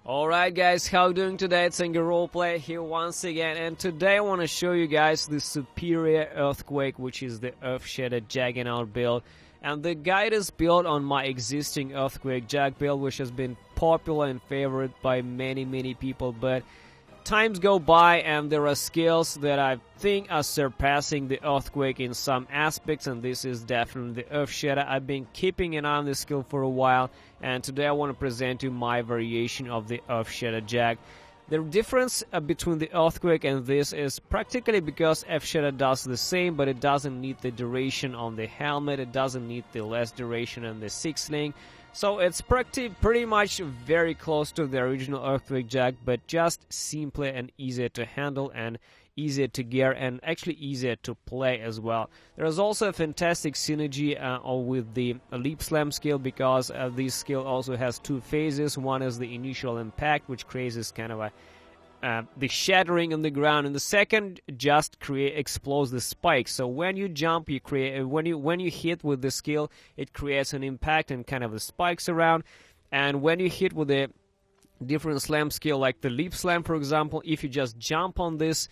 Alright guys, how you doing today? It's Anger Roleplay here once again, and today I want to show you guys the superior Earthquake, which is the EARTHSHATTER Juggernaut build. And the guide is built on my existing Earthquake Jag build, which has been popular and favored by many people, but times go by and there are skills that I think are surpassing the Earthquake in some aspects, and this is definitely the EARTHSHATTER. I've been keeping an eye on this skill for a while, and today I want to present you my variation of the EARTHSHATTER Jag. The difference between the Earthquake and this is practically because EARTHSHATTER does the same, but it doesn't need the duration on the helmet, it doesn't need the less duration on the six-link. So it's pretty much very close to the original Earthquake Jag, but just simpler and easier to handle and easier to gear and actually easier to play as well. There is also a fantastic synergy with the Leap Slam skill, because this skill also has two phases. One is the initial impact, which creates this kind of a the shattering on the ground, and the second just explodes the spikes. So when you jump, you create when you hit with the skill, it creates an impact and kind of the spikes around. And when you hit with a different slam skill like the Leap Slam, for example, if you just jump on this,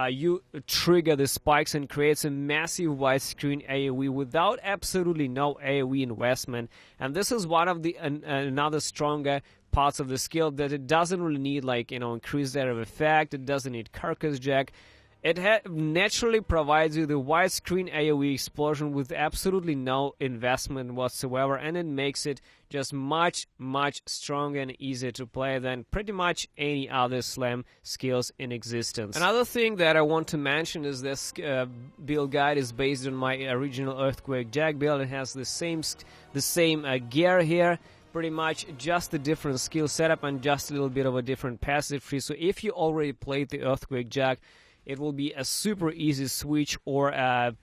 you trigger the spikes and creates a massive widescreen AOE without absolutely no AOE investment. And this is one of the another stronger parts of the skill, that it doesn't really need increased area of effect, it doesn't need carcass jack. It naturally provides you the widescreen AOE explosion with absolutely no investment whatsoever, and it makes it just much stronger and easier to play than pretty much any other slam skills in existence. Another thing that I want to mention is this build guide is based on my original Earthquake Jag build. It has the same gear here, pretty much just a different skill setup and just a little bit of a different passive tree. So if you already played the Earthquake Jag, it will be a super easy switch, or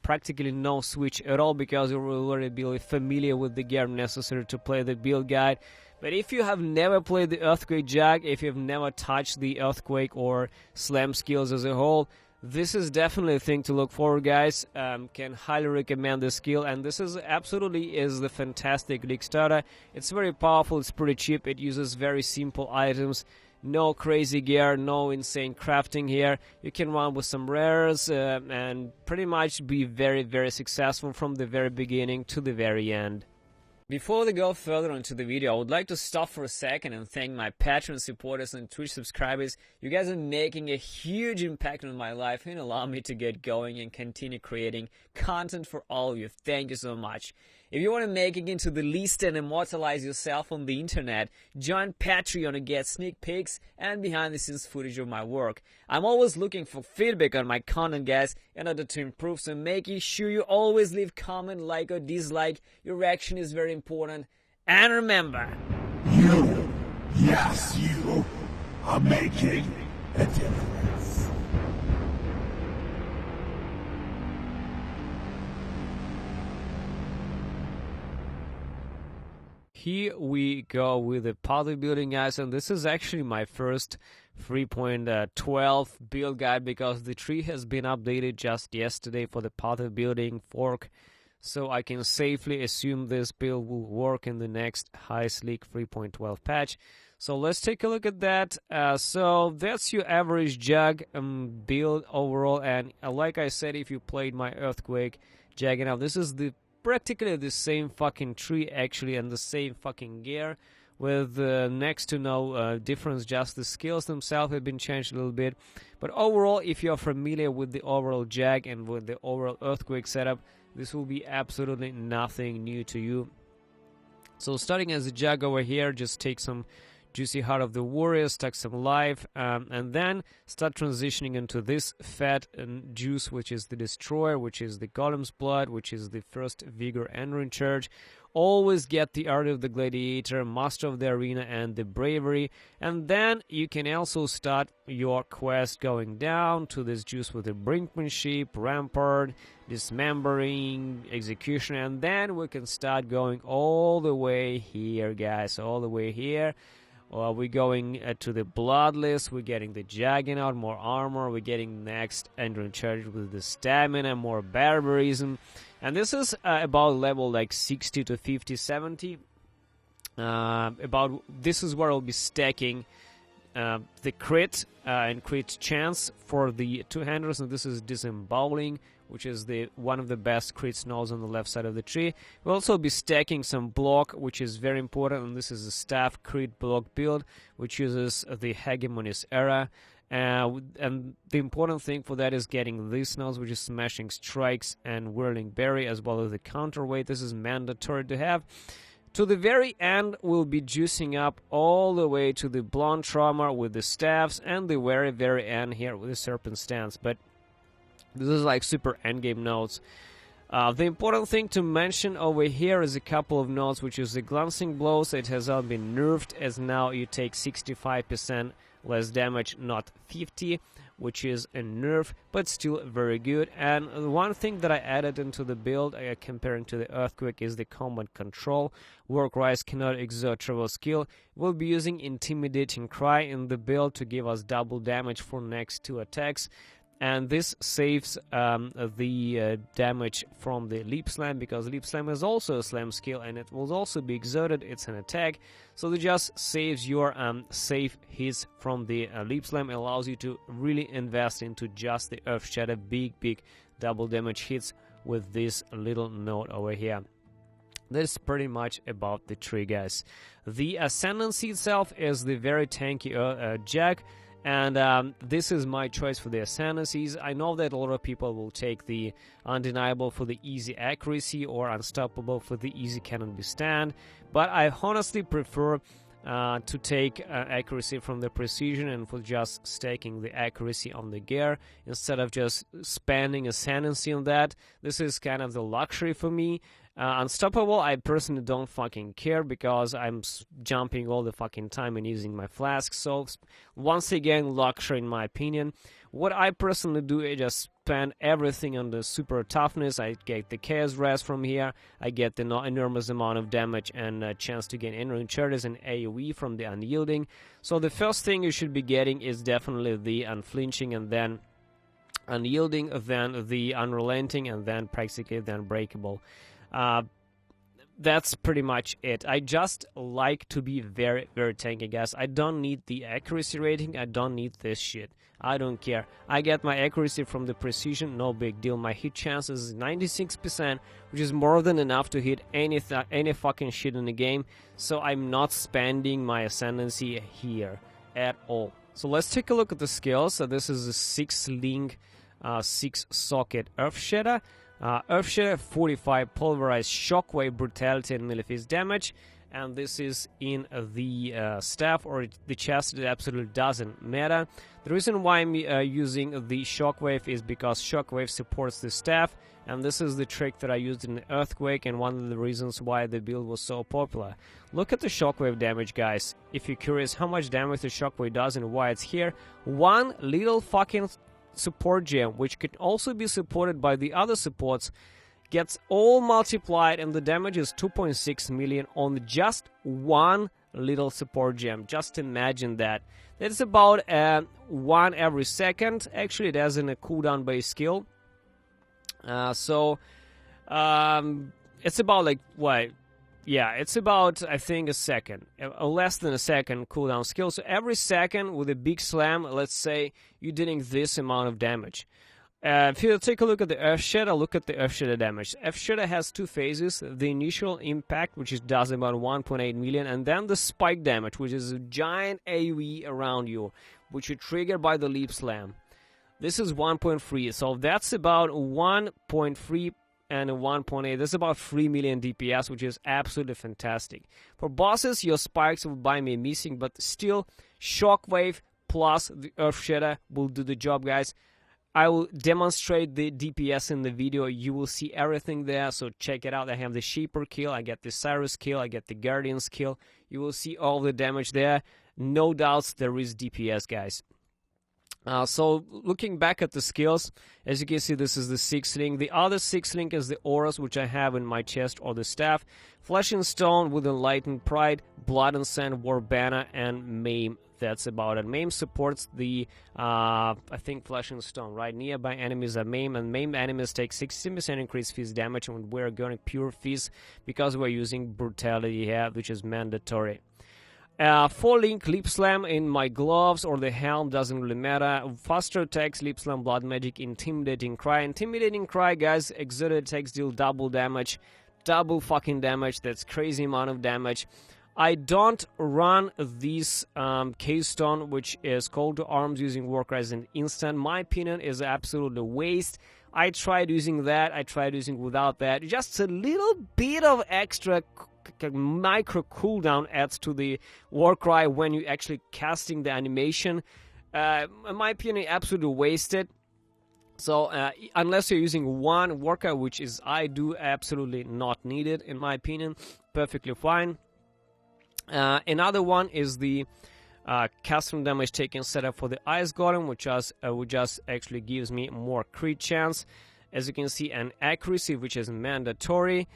practically no switch at all, because you will already be familiar with the gear necessary to play the build guide. But if you have never played the Earthquake Jag, if you've never touched the Earthquake or slam skills as a whole, this is definitely a thing to look for, guys. Can highly recommend this skill, and this is absolutely the fantastic league starter. It's very powerful, it's pretty cheap, it uses very simple items. No crazy gear, no insane crafting here. You can run with some rares and pretty much be very successful from the very beginning to the very end. Before we go further into the video, I would like to stop for a second and thank my Patreon supporters and Twitch subscribers. You guys are making a huge impact on my life and allow me to get going and continue creating content for all of you. Thank you so much. If you want to make it into the list and immortalize yourself on the internet, join Patreon to get sneak peeks and behind the scenes footage of my work. I'm always looking for feedback on my content, guys, in order to improve, so making sure you always leave comment, like or dislike. Your reaction is very important. And remember, you, yes you, are making a difference. here we go with the pathway building, guys, and this is actually my first 3.12 build guide, because the tree has been updated just yesterday for the pathway building fork, so I can safely assume this build will work in the next High Sleek 3.12 patch. So let's take a look at that. So that's your average Jag build overall, and like I said, if you played my Earthquake Jag, now this is practically the same fucking tree actually, and the same fucking gear, with next to no difference, just the skills themselves have been changed a little bit. But overall, if you are familiar with the overall Jag and with the overall Earthquake setup, this will be absolutely nothing new to you. So starting as a Jag over here, just take some Juicy Heart of the Warrior, stack some life, and then start transitioning into this fat juice, which is the Destroyer, which is the Golem's Blood, which is the first Vigor and Recharge. Always get the Art of the Gladiator, Master of the Arena, and the Bravery. And then you can also start your quest going down to this juice with the Brinkmanship, Rampart, Dismembering, Execution, and then we can start going all the way here, guys, all the way here. We're going to the Bloodless, we're getting the Juggernaut, more armor, we're getting next Endurance Charge with the Stamina, more Barbarism. And this is about level like 60 to 50, 70. This is where I'll be stacking the crit and crit chance for the two-handers, and this is Disemboweling, which is one of the best crit snows on the left side of the tree. We'll also be stacking some block, which is very important, and this is a staff crit block build, which uses the Hegemonist era. And the important thing for that is getting these snows, which is Smashing Strikes and Whirling Berry, as well as the counterweight. This is mandatory to have. To the very end, we'll be juicing up all the way to the Blunt Trauma with the staffs, and the very, very end here with the Serpent Stance. But this is like super endgame nodes. The important thing to mention over here is a couple of nodes, which is the Glancing Blows. It has all been nerfed, as now you take 65% less damage, not 50, which is a nerf, but still very good. And one thing that I added into the build, comparing to the Earthquake, is the combat control. Warcries cannot exert travel skill. We'll be using Intimidating Cry in the build to give us double damage for next 2 attacks. And this saves the damage from the Leap Slam, because Leap Slam is also a slam skill and it will also be exerted. It's an attack, so it just saves your safe hits from the Leap Slam. It allows you to really invest into just the Earth Shatter, big double damage hits with this little node over here. That's pretty much about the tree, guys. The Ascendancy itself is the very tanky Jag. And this is my choice for the Ascendancies. I know that a lot of people will take the Undeniable for the easy accuracy, or Unstoppable for the easy cannot be stand, but I honestly prefer to take accuracy from the Precision, and for just staking the accuracy on the gear instead of just spending Ascendancy on that. This is kind of the luxury for me. Unstoppable, I personally don't fucking care, because I'm jumping all the fucking time and using my flask. So once again, luxury in my opinion. What I personally do is just spend everything on the super toughness. I get the Chaos Rest from here. I get the enormous amount of damage and a chance to gain Enraged Charges and AOE from the Unyielding. So the first thing you should be getting is definitely the Unflinching, and then Unyielding, then the Unrelenting, and then practically the Unbreakable. That's pretty much it. I just like to be very tanky, guys. I don't need the accuracy rating. I don't need this shit. I don't care. I get my accuracy from the Precision, no big deal. My hit chance is 96%, which is more than enough to hit any fucking shit in the game. So I'm not spending my Ascendancy here at all. So let's take a look at the skills. So this is a 6-link, 6-socket Earthshatter. Earthshatter, 45 Pulverized Shockwave, Brutality, and melee phase damage. And this is in the staff or the chest. It absolutely doesn't matter. The reason why I'm using the Shockwave is because Shockwave supports the staff, and this is the trick that I used in the Earthquake, and one of the reasons why the build was so popular. Look at the Shockwave damage, guys. If you're curious how much damage the Shockwave does and why it's here, one little fucking support gem, which could also be supported by the other supports, gets all multiplied, and the damage is 2.6 million on just one little support gem. Just imagine that. That's about 1 every second. Actually, it has a cooldown based skill. It's about like what? Yeah, it's about, I think, a second, less than a second cooldown skill. So every second with a big slam, let's say you're dealing this amount of damage. If you take a look at the Earthshatter, look at the Earthshatter damage. Earthshatter has 2 phases: the initial impact, which does about 1.8 million, and then the spike damage, which is a giant AOE around you, which is triggered by the Leap Slam. This is 1.3, so that's about 1.3 and a 1.8. That's about 3 million DPS, which is absolutely fantastic. For bosses, your spikes will be missing, but still, Shockwave plus the Earthshatter will do the job, guys. I will demonstrate the DPS in the video. You will see everything there, so check it out. I have the Shaper kill, I get the Cyrus kill, I get the Guardian's kill. You will see all the damage there. No doubts there is DPS, guys. So looking back at the skills, as you can see, this is the 6-link. The other 6-link is the auras, which I have in my chest or the staff. Flesh and Stone with Enlightened Pride, Blood and Sand, War Banner, and Maim. That's about it. Maim supports the, I think, Flesh and Stone, right? Nearby enemies are Maim, and Maim enemies take 16% increased fizz damage when we're going pure fizz, because we're using Brutality here, which is mandatory. Full link Lip Slam in my gloves or the helm, doesn't really matter. Faster attacks, Lip Slam, Blood Magic, Intimidating Cry. Intimidating Cry, guys, exerted attacks deal double damage. Double fucking damage, that's crazy amount of damage. I don't run this Keystone, which is Call to Arms using Warcry as an instant. My opinion is absolutely waste. I tried using that, I tried using without that. Just a little bit of extra micro cooldown adds to the Warcry when you actually casting the animation. In my opinion, absolutely wasted. So unless you're using one Warcry, which is I do, absolutely not needed in my opinion, perfectly fine. Another one is the custom damage taken setup for the Ice Golem, which just actually gives me more crit chance. As you can see, an accuracy, which is mandatory.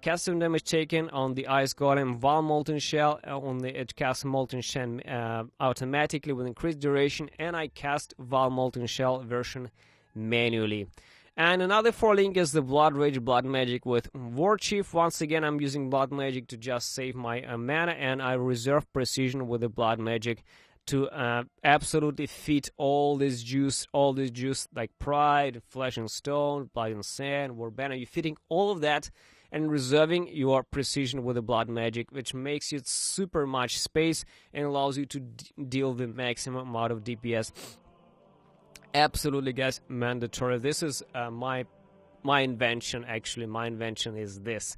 Custom damage taken on the Ice Golem, Val Molten Shell, it casts Molten Shell automatically with increased duration, and I cast Val Molten Shell version manually. And another 4 link is the Blood Rage Blood Magic with War Chief. Once again, I'm using Blood Magic to just save my mana, and I reserve Precision with the Blood Magic to absolutely fit all this juice like Pride, Flesh and Stone, Blood and Sand, War Banner. You're fitting all of that and reserving your Precision with the Blood Magic, which makes you super much space and allows you to deal the maximum amount of DPS. Absolutely, guys, mandatory. This is my invention, actually. My invention is this.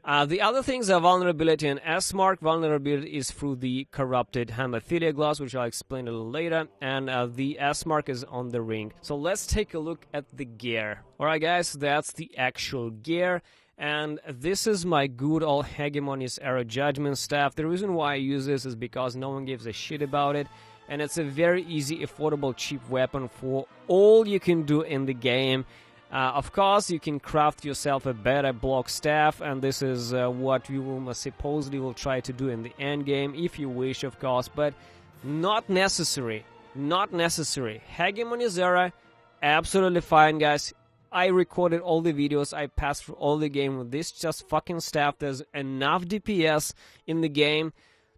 The other things are vulnerability and S-Mark. Vulnerability is through the corrupted Hemophilia gloves, which I'll explain a little later. And the S-Mark is on the ring. So let's take a look at the gear. Alright, guys, that's the actual gear. And this is my good old Hegemony's Era Judgment Staff. The reason why I use this is because no one gives a shit about it. And it's a very easy, affordable, cheap weapon for all you can do in the game. Of course, you can craft yourself a better block staff, and this is what you will supposedly will try to do in the end game, if you wish, of course, but not necessary. Not necessary. Hegemony's Era, absolutely fine, guys. I recorded all the videos, I passed through all the game with this just fucking staff. There's enough DPS in the game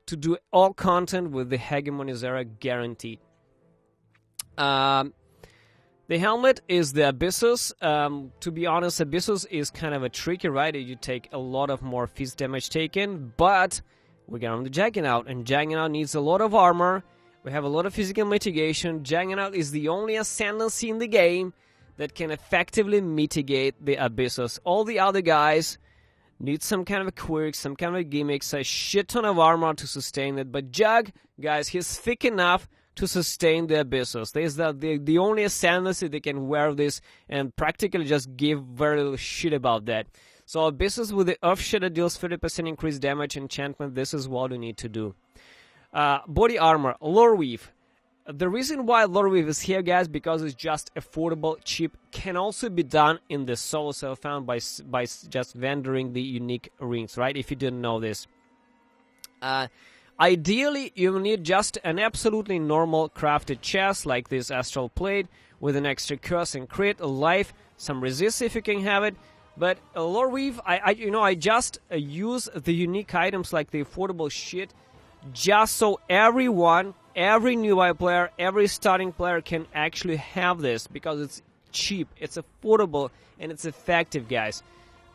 to do all content with the Hegemony's Era guaranteed. The helmet is the Abyssus. To be honest, Abyssus is kind of a tricky, right? You take a lot of more fist damage taken, but we get on the Juggernaut, and Juggernaut needs a lot of armor. We have a lot of physical mitigation. Juggernaut is the only ascendancy in the game that can effectively mitigate the Abyssus. All the other guys need some kind of a quirk, some kind of a gimmicks, a shit ton of armor to sustain it. But Jug, guys, he's thick enough to sustain the Abyssus. There's the only ascendancy that can wear this and practically just give very little shit about that. So Abyssus with the EARTHSHATTER deals 30% increased damage enchantment. This is what you need to do. Body armor, Lore Weave. The reason why Lore Weave is here, guys, because it's just affordable, cheap, can also be done in the solo self found by just vendoring the unique rings, right? If you didn't know this. Ideally, you need just an absolutely normal crafted chest like this Astral Plate with an extra curse and crit, life, some resist if you can have it. But Lore Weave, I just use the unique items like the affordable shit just so everyone, every new player, every starting player can actually have this because it's cheap, it's affordable, and it's effective, guys.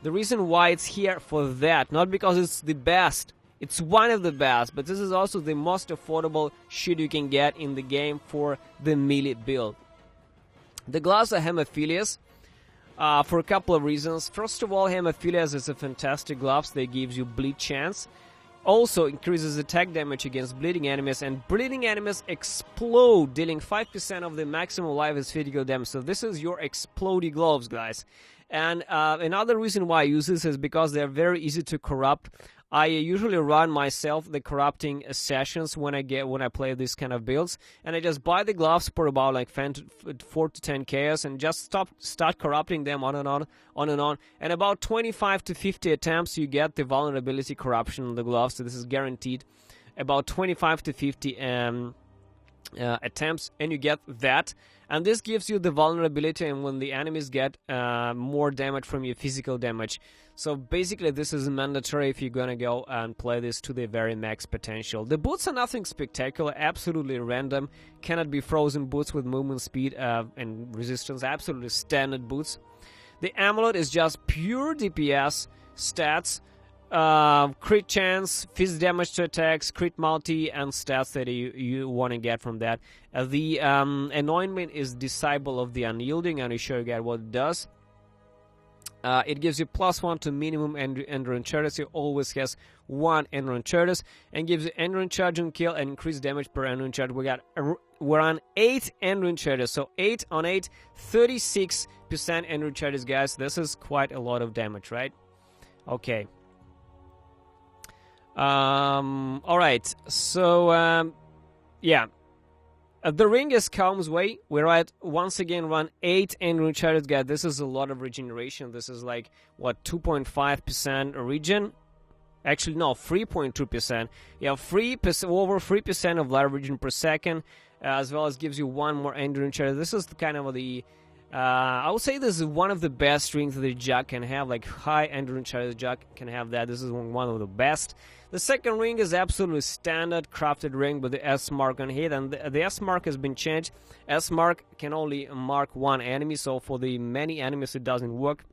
The reason why it's here for that, not because it's the best. It's one of the best, but this is also the most affordable shit you can get in the game for the melee build. The gloves are Hemophilias for a couple of reasons. First of all, Hemophilias is a fantastic gloves. They gives you bleed chance. Also increases attack damage against bleeding enemies, and bleeding enemies explode, dealing 5% of the maximum life as physical damage. So this is your exploding gloves, guys. And another reason why I use this is because they're very easy to corrupt. I usually run myself the corrupting sessions when I play these kind of builds, and I just buy the gloves for about like 4 to 10 chaos and just start corrupting them on and on. And about 25 to 50 attempts, you get the vulnerability corruption on the gloves. So this is guaranteed. About 25 to 50 attempts, and you get that. and this gives you the vulnerability and when the enemies get more damage from your physical damage. So basically this is mandatory if you're gonna go and play this to the very max potential. The boots are nothing spectacular, absolutely random, cannot be frozen boots with movement speed and resistance, absolutely standard boots. The amulet is just pure DPS stats, crit chance, fizz damage to attacks, crit multi, and stats that you want to get from that. The anointment is disciple of the unyielding, and I'll show you guys what it does. It gives you +1 to minimum endurance charges. It always has 1 endurance charges and gives you endurance charge on kill and increased damage per endurance charge. We're on 8 endurance charges, so 8 on 8, 36% endurance charges, guys. This is quite a lot of damage, right? Okay. All right. So yeah. The ring is Calm's way. We're at, once again, run 8 endurance charges, guys. This is a lot of regeneration. This is like, what, 2.5% regen? Actually, no, 3.2%. Yeah, 3%, over 3% of life regen per second, as well as gives you 1 more endurance charge. This is kind of the, I would say this is one of the best rings that the Jug can have, like high endurance charge Jug can have that. This is one of the best. The second ring is absolutely standard crafted ring with the S mark on it, and the S mark has been changed. S mark can only mark 1 enemy, so for the many enemies it doesn't work.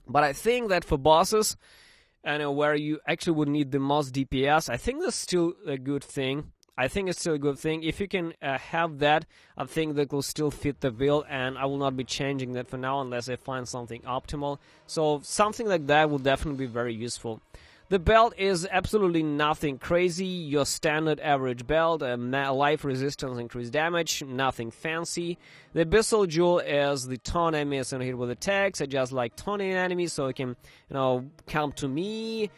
But I think that for bosses, where you actually would need the most DPS, I think that's still a good thing. I think it's still a good thing. If you can have that, I think that will still fit the build, and I will not be changing that for now unless I find something optimal. So something like that will definitely be very useful. The belt is absolutely nothing crazy, your standard average belt, life resistance, increased damage, nothing fancy. The Abyssal Jewel is the taunt enemies on here with attacks. I just like taunting enemies so I can, come to me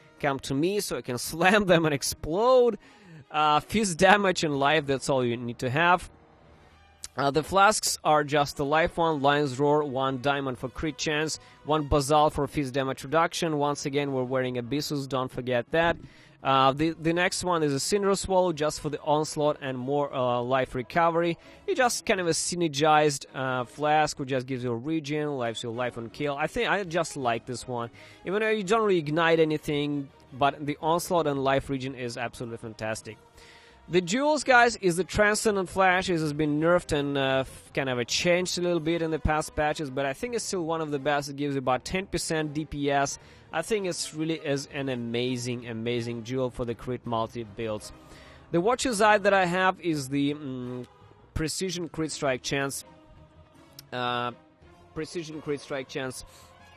so I can slam them and explode. Fizz damage and life, that's all you need to have. The flasks are just the life one, Lion's Roar, 1 diamond for crit chance, 1 basalt for fizz damage reduction. Once again, we're wearing Abyssus, don't forget that. The next one is a Cinder Swallow, just for the onslaught and more life recovery. It's just kind of a synergized flask, which just gives you a regen, lives your life on kill. I just like this one. Even though you don't really ignite anything, but the onslaught and life regen is absolutely fantastic. The jewels, guys, is the Transcendent Flash. It has been nerfed and kind of changed a little bit in the past patches, but I think it's still one of the best. It gives you about 10% DPS. I think it's really is an amazing jewel for the crit multi builds. The Watcher's Eye that I have is the Precision Crit Strike Chance. Precision Crit Strike Chance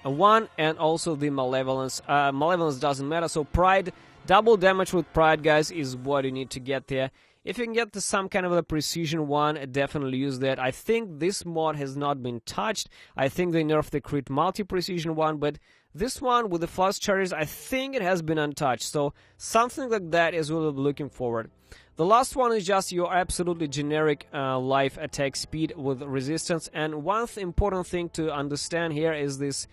1, and also the Malevolence. Malevolence doesn't matter, so Pride. Double damage with Pride, guys, is what you need to get there. If you can get to some kind of a precision one, definitely use that. I think this mod has not been touched. I think they nerfed the crit multi-precision one, but this one with the flash charges, I think it has been untouched. So something like that is what we're looking forward. The last one is just your absolutely generic life attack speed with resistance. And one important thing to understand here is this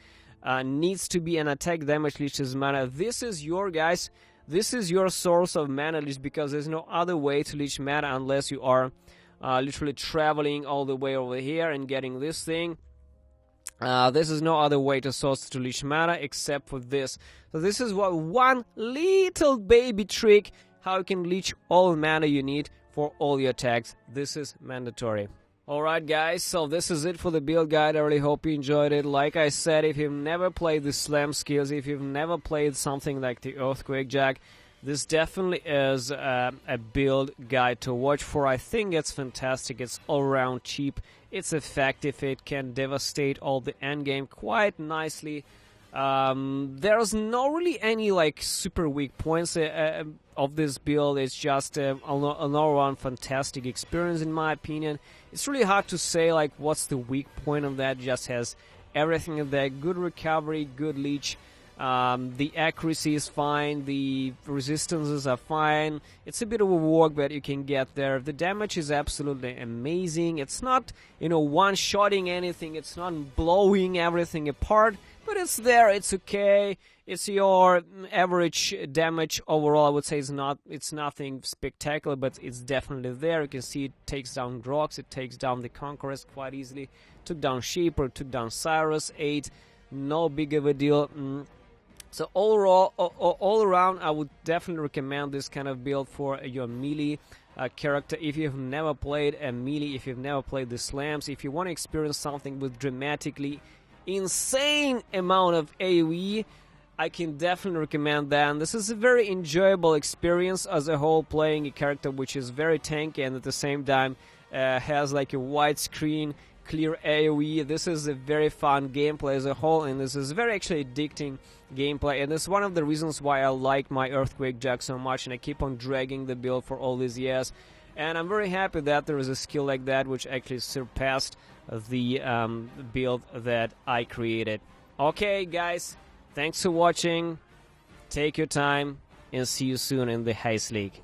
needs to be an attack damage leeches mana. This is your, guys, this is your source of mana leech, because there's no other way to leech mana unless you are literally traveling all the way over here and getting this thing. This is no other way to source to leech mana except for this. So this is what one little baby trick how you can leech all mana you need for all your attacks. This is mandatory. Alright guys, so this is it for the build guide. I really hope you enjoyed it. Like I said, if you've never played the slam skills, if you've never played something like the Earthquake Jug, this definitely is a build guide to watch for. I think it's fantastic. It's all around cheap. It's effective. It can devastate all the endgame quite nicely. There's not really any like super weak points of this build. It's just an all-around fantastic experience in my opinion. It's really hard to say like what's the weak point of that. It just has everything in there: good recovery, good leech, The accuracy is fine, the resistances are fine. It's a bit of a work, but you can get there. The damage is absolutely amazing. It's not, one-shotting anything. It's not blowing everything apart, but it's there. It's okay. It's your average damage overall. I would say it's nothing spectacular, but it's definitely there. You can see it takes down Grox, it takes down the Conquerors quite easily. Took down Sheeper, took down Cyrus 8. No big of a deal. So overall, all around, I would definitely recommend this kind of build for your melee character. If you've never played a melee, if you've never played the slams, if you want to experience something with dramatically insane amount of AOE, I can definitely recommend that. And this is a very enjoyable experience as a whole, playing a character which is very tanky and at the same time has like a widescreen, clear AOE. This is a very fun gameplay as a whole, and this is very actually addicting gameplay, and it's one of the reasons why I like my Earthquake Jug so much, and I keep on dragging the build for all these years. And I'm very happy that there is a skill like that which actually surpassed the build that I created. Okay guys, thanks for watching, take your time, and see you soon in the Heist League.